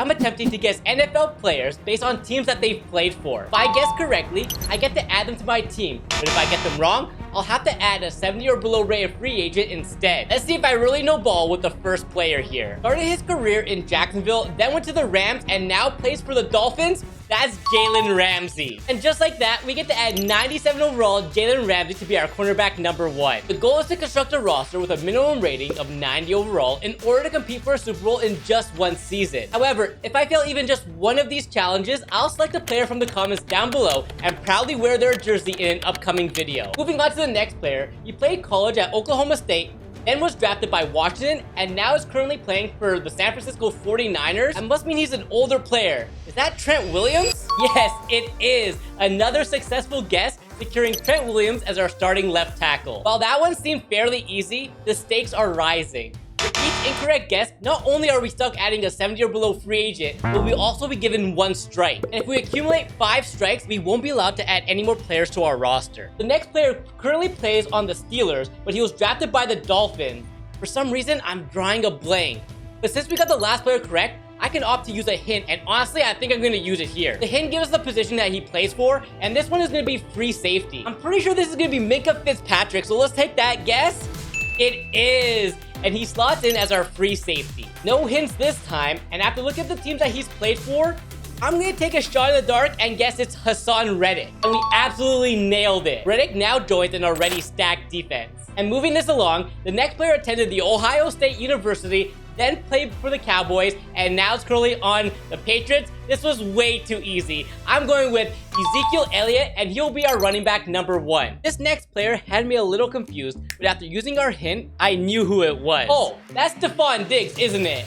I'm attempting to guess NFL players based on teams that they've played for. If I guess correctly, I get to add them to my team. But if I get them wrong, I'll have to add a 70 or below rated free agent instead. Let's see if I really know ball with the first player here. Started his career in Jacksonville, then went to the Rams, and now plays for the Dolphins. That's Jalen Ramsey. And just like that, we get to add 97 overall Jalen Ramsey to be our cornerback number 1. The goal is to construct a roster with a minimum rating of 90 overall in order to compete for a Super Bowl in just one season. However, if I fail even just one of these challenges, I'll select a player from the comments down below and proudly wear their jersey in an upcoming video. Moving on to the next player, he played college at Oklahoma State, then was drafted by Washington, and now is currently playing for the San Francisco 49ers. That must mean he's an older player. Is that Trent Williams? Yes, it is. Another successful guess, securing Trent Williams as our starting left tackle. While that one seemed fairly easy, the stakes are rising. For each incorrect guess, not only are we stuck adding a 70 or below free agent, but we'll also be given 1 strike. And if we accumulate 5 strikes, we won't be allowed to add any more players to our roster. The next player currently plays on the Steelers, but he was drafted by the Dolphins. For some reason, I'm drawing a blank. But since we got the last player correct, I can opt to use a hint, and honestly, I think I'm going to use it here. The hint gives us the position that he plays for, and this one is going to be free safety. I'm pretty sure this is going to be Minkah Fitzpatrick, so let's take that guess. It is! And he slots in as our free safety. No hints this time, and after looking at the teams that he's played for, I'm gonna take a shot in the dark and guess it's Hassan Reddick. And we absolutely nailed it. Reddick now joins an already stacked defense. And moving this along, the next player attended the Ohio State University, then played for the Cowboys, and now is currently on the Patriots. This was way too easy. I'm going with Ezekiel Elliott, and he'll be our running back number 1. This next player had me a little confused, but after using our hint, I knew who it was. Oh, that's Stephon Diggs, isn't it?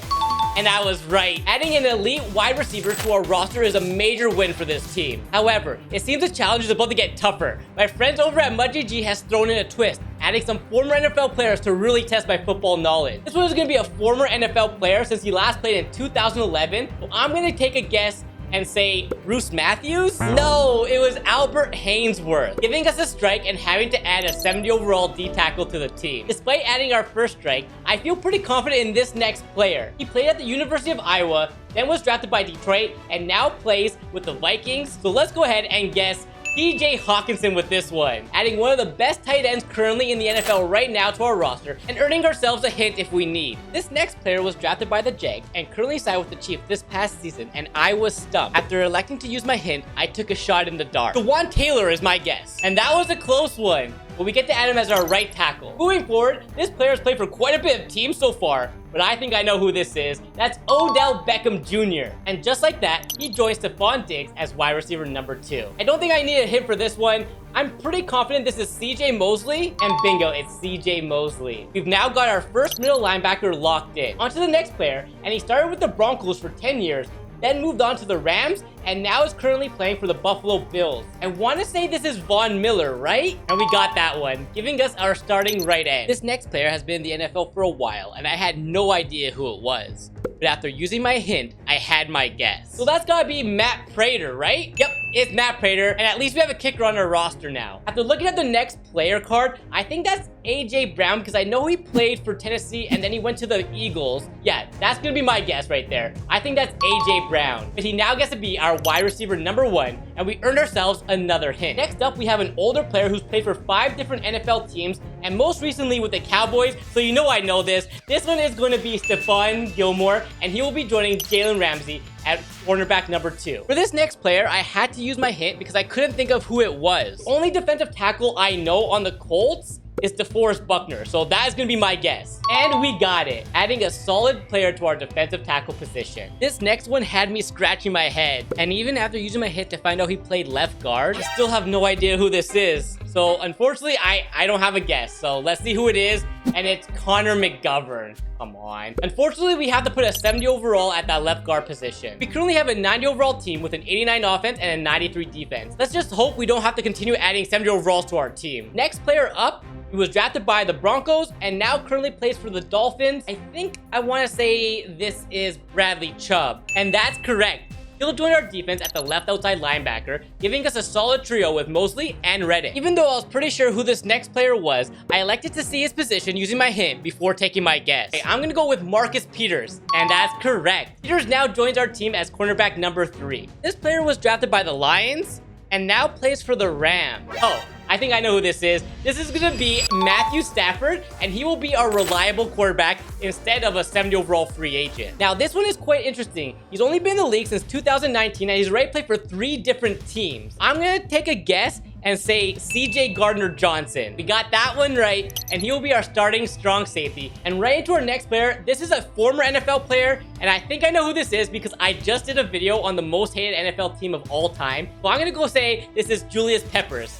And I was right. Adding an elite wide receiver to our roster is a major win for this team. However, it seems the challenge is about to get tougher. My friends over at MudGG has thrown in a twist, adding some former NFL players to really test my football knowledge. This one is going to be a former NFL player since he last played in 2011. So I'm going to take a guess and say Bruce Matthews? No, it was Albert Hainsworth, giving us a strike and having to add a 70 overall D tackle to the team. Despite adding our first strike, I feel pretty confident in this next player. He played at the University of Iowa, then was drafted by Detroit, and now plays with the Vikings. So let's go ahead and guess TJ Hawkinson with this one, adding one of the best tight ends currently in the NFL right now to our roster and earning ourselves a hint if we need. This next player was drafted by the Jags and currently signed with the Chiefs this past season, and I was stumped. After electing to use my hint, I took a shot in the dark. Jawan Taylor is my guess, and that was a close one, but we get to add him as our right tackle. Moving forward, this player has played for quite a bit of teams so far, but I think I know who this is. That's Odell Beckham Jr. And just like that, he joins Stephon Diggs as wide receiver number 2. I don't think I need a hint for this one. I'm pretty confident this is CJ Mosley, and bingo, it's CJ Mosley. We've now got our first middle linebacker locked in. On to the next player, and he started with the Broncos for 10 years, then moved on to the Rams, and now is currently playing for the Buffalo Bills. I want to say this is Von Miller, right? And we got that one, giving us our starting right end. This next player has been in the NFL for a while, and I had no idea who it was. But after using my hint, I had my guess. So that's gotta be Matt Prater, right? Yep, it's Matt Prater, and at least we have a kicker on our roster now. After looking at the next player card, I think that's AJ Brown, because I know he played for Tennessee and then he went to the Eagles. Yeah, that's gonna be my guess right there. I think that's AJ Brown. But he now gets to be our wide receiver number 1, and we earned ourselves another hint. Next up, we have an older player who's played for 5 different NFL teams, and most recently with the Cowboys, so you know I know this. This one is going to be Stephon Gilmore, and he will be joining Jalen Ramsey at cornerback number 2. For this next player, I had to use my hint because I couldn't think of who it was. The only defensive tackle I know on the Colts is DeForest Buckner, so that is going to be my guess. And we got it, adding a solid player to our defensive tackle position. This next one had me scratching my head, and even after using my hit to find out he played left guard, I still have no idea who this is. So unfortunately, I don't have a guess, so let's see who it is, and it's Connor McGovern. Come on. Unfortunately, we have to put a 70 overall at that left guard position. We currently have a 90 overall team with an 89 offense and a 93 defense. Let's just hope we don't have to continue adding 70 overalls to our team. Next player up, he was drafted by the Broncos and now currently plays for the Dolphins. I think I want to say this is Bradley Chubb, and that's correct. He'll join our defense at the left outside linebacker, giving us a solid trio with Mosley and Reddick. Even though I was pretty sure who this next player was, I elected to see his position using my hint before taking my guess. Okay, I'm gonna go with Marcus Peters, and that's correct. Peters now joins our team as cornerback number 3. This player was drafted by the Lions and now plays for the Rams. Oh, I think I know who this is. This is gonna be Matthew Stafford, and he will be our reliable quarterback instead of a 70 overall free agent. Now, this one is quite interesting. He's only been in the league since 2019, and he's already played for 3 different teams. I'm gonna take a guess and say CJ Gardner-Johnson. We got that one right, and he will be our starting strong safety. And right into our next player, this is a former NFL player, and I think I know who this is because I just did a video on the most hated NFL team of all time. So I'm gonna go say this is Julius Peppers.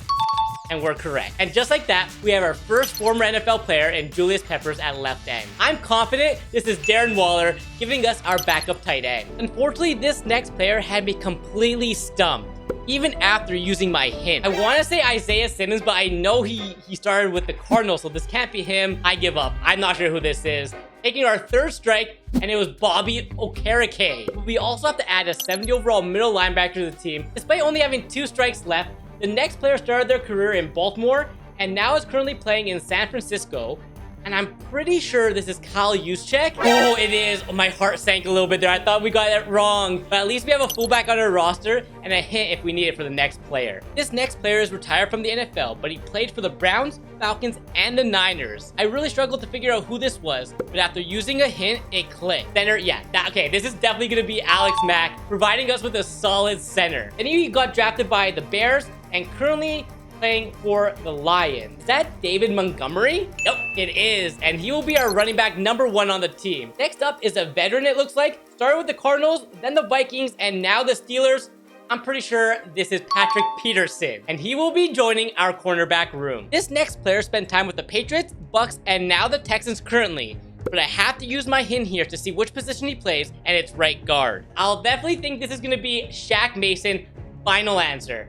And we're correct. And just like that, we have our first former NFL player in Julius Peppers at left end. I'm confident this is Darren Waller giving us our backup tight end. Unfortunately, this next player had me completely stumped, even after using my hint. I want to say Isaiah Simmons, but I know he started with the Cardinals, so this can't be him. I give up. I'm not sure who this is. Taking our third strike, and it was Bobby Okereke. We also have to add a 70 overall middle linebacker to the team. Despite only having 2 strikes left, the next player started their career in Baltimore and now is currently playing in San Francisco. And I'm pretty sure this is Kyle Juszczyk. Oh, it is. Oh, my heart sank a little bit there. I thought we got it wrong. But at least we have a fullback on our roster and a hint if we need it for the next player. This next player is retired from the NFL, but he played for the Browns, Falcons, and the Niners. I really struggled to figure out who this was, but after using a hint, it clicked. Center, yeah. Okay, this is definitely going to be Alex Mack, providing us with a solid center. Then he got drafted by the Bears and currently playing for the Lions. Is that David Montgomery? Nope, it is. And he will be our running back number 1 on the team. Next up is a veteran, it looks like. Started with the Cardinals, then the Vikings, and now the Steelers. I'm pretty sure this is Patrick Peterson, and he will be joining our cornerback room. This next player spent time with the Patriots, Bucks, and now the Texans currently. But I have to use my hint here to see which position he plays, and it's right guard. I'll definitely think this is going to be Shaq Mason. Final answer.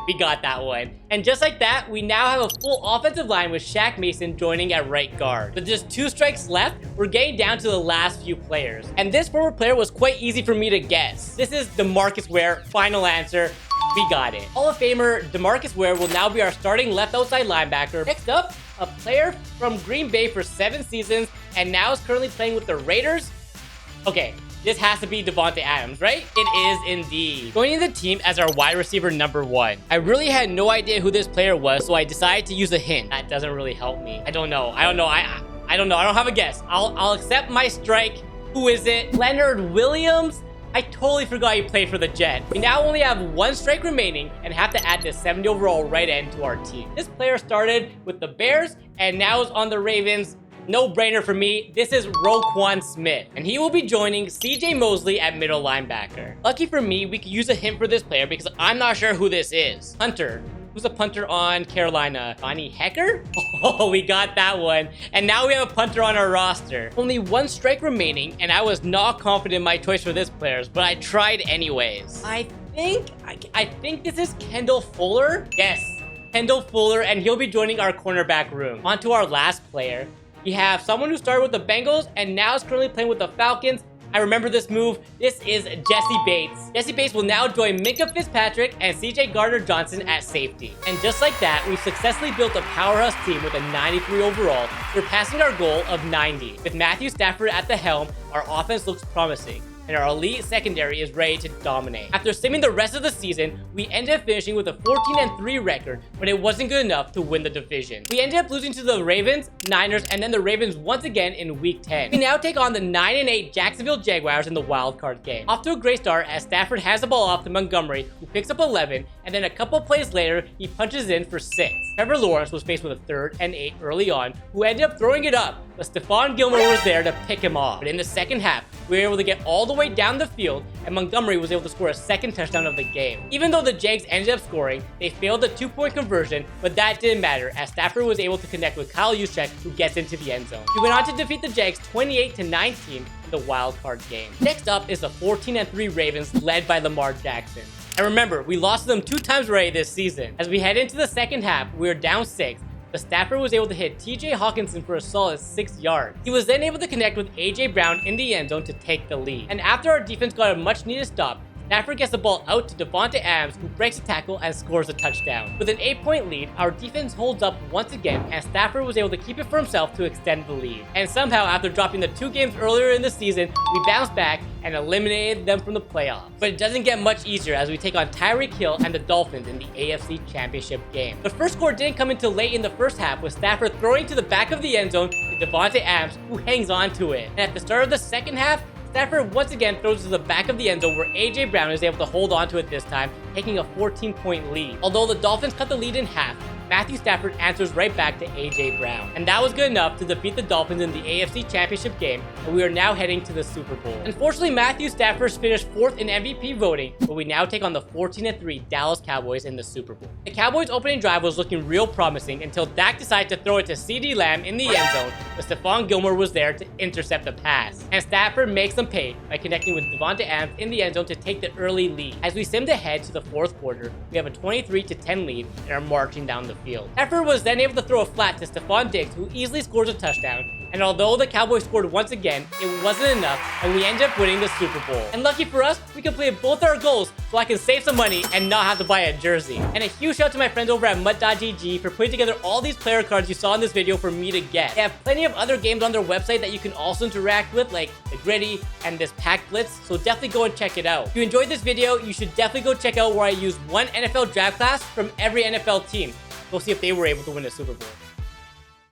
We got that one. And just like that, we now have a full offensive line with Shaq Mason joining at right guard. With just 2 strikes left, we're getting down to the last few players. And this former player was quite easy for me to guess. This is DeMarcus Ware. Final answer. We got it. Hall of Famer DeMarcus Ware will now be our starting left outside linebacker. Next up, a player from Green Bay for 7 seasons and now is currently playing with the Raiders. Okay, this has to be Devontae Adams, right? It is indeed. Joining the team as our wide receiver number 1. I really had no idea who this player was, so I decided to use a hint. That doesn't really help me. I don't know. I don't know. I don't know. I don't have a guess. I'll accept my strike. Who is it? Leonard Williams? I totally forgot he played for the Jets. We now only have 1 strike remaining and have to add the 70 overall right end to our team. This player started with the Bears and now is on the Ravens. No brainer for me. This is Roquan Smith, and he will be joining CJ Mosley at middle linebacker. Lucky for me, we could use a hint for this player because I'm not sure who this is. Hunter. Who's a punter on Carolina? Bonnie Hecker? Oh, we got that one. And now we have a punter on our roster. Only 1 strike remaining, and I was not confident in my choice for this player, but I tried anyways. I think this is Kendall Fuller. Yes, Kendall Fuller, and he'll be joining our cornerback room. On to our last player. We have someone who started with the Bengals and now is currently playing with the Falcons. I remember this move. This is Jesse Bates. Jesse Bates will now join Minkah Fitzpatrick and CJ Gardner-Johnson at safety. And just like that, we've successfully built a powerhouse team with a 93 overall, surpassing our goal of 90. With Matthew Stafford at the helm, our offense looks promising, and our elite secondary is ready to dominate. After simming the rest of the season, we ended up finishing with a 14-3 record, but it wasn't good enough to win the division. We ended up losing to the Ravens, Niners, and then the Ravens once again in Week 10. We now take on the 9-8 Jacksonville Jaguars in the wildcard game. Off to a great start as Stafford has the ball off to Montgomery, who picks up 11, and then a couple plays later, he punches in for 6. Trevor Lawrence was faced with a 3rd and 8 early on, who ended up throwing it up, but Stephon Gilmore was there to pick him off. But in the second half, we were able to get all the way down the field, and Montgomery was able to score a 2nd touchdown of the game. Even though the Jags ended up scoring, they failed the 2-point conversion, but that didn't matter as Stafford was able to connect with Kyle Juszczyk, who gets into the end zone. We went on to defeat the Jags 28-19 in the wild card game. Next up is the 14-3 Ravens led by Lamar Jackson. And remember, we lost to them 2 times already this season. As we head into the second half, we were down 6. But Stafford was able to hit TJ Hawkinson for a solid 6 yards. He was then able to connect with AJ Brown in the end zone to take the lead. And after our defense got a much needed stop, Stafford gets the ball out to Davante Adams, who breaks a tackle and scores a touchdown. With an 8-point lead, our defense holds up once again, and Stafford was able to keep it for himself to extend the lead. And somehow, after dropping the 2 games earlier in the season, we bounced back and eliminated them from the playoffs. But it doesn't get much easier as we take on Tyreek Hill and the Dolphins in the AFC Championship game. The first score didn't come until late in the first half, with Stafford throwing to the back of the end zone to Davante Adams, who hangs on to it. And at the start of the second half, Stafford once again throws to the back of the end zone where AJ Brown is able to hold on to it this time, taking a 14-point lead. Although the Dolphins cut the lead in half, Matthew Stafford answers right back to AJ Brown. And that was good enough to defeat the Dolphins in the AFC Championship game, and we are now heading to the Super Bowl. Unfortunately, Matthew Stafford finished 4th in MVP voting, but we now take on the 14-3 Dallas Cowboys in the Super Bowl. The Cowboys' opening drive was looking real promising until Dak decided to throw it to CeeDee Lamb in the end zone, but Stephon Gilmore was there to intercept the pass. And Stafford makes them pay by connecting with Davante Adams in the end zone to take the early lead. As we simmed ahead to the 4th quarter, we have a 23-10 lead and are marching down the field. Stafford was then able to throw a flat to Stephon Diggs, who easily scores a touchdown. And although the Cowboys scored once again, it wasn't enough, and we ended up winning the Super Bowl. And lucky for us, we completed both our goals, so I can save some money and not have to buy a jersey. And a huge shout out to my friends over at Mud.gg for putting together all these player cards you saw in this video for me to get. They have plenty of other games on their website that you can also interact with, like the Gritty and this Pack Blitz, so definitely go and check it out. If you enjoyed this video, you should definitely go check out where I use one NFL draft class from every NFL team. Go see if they were able to win a Super Bowl.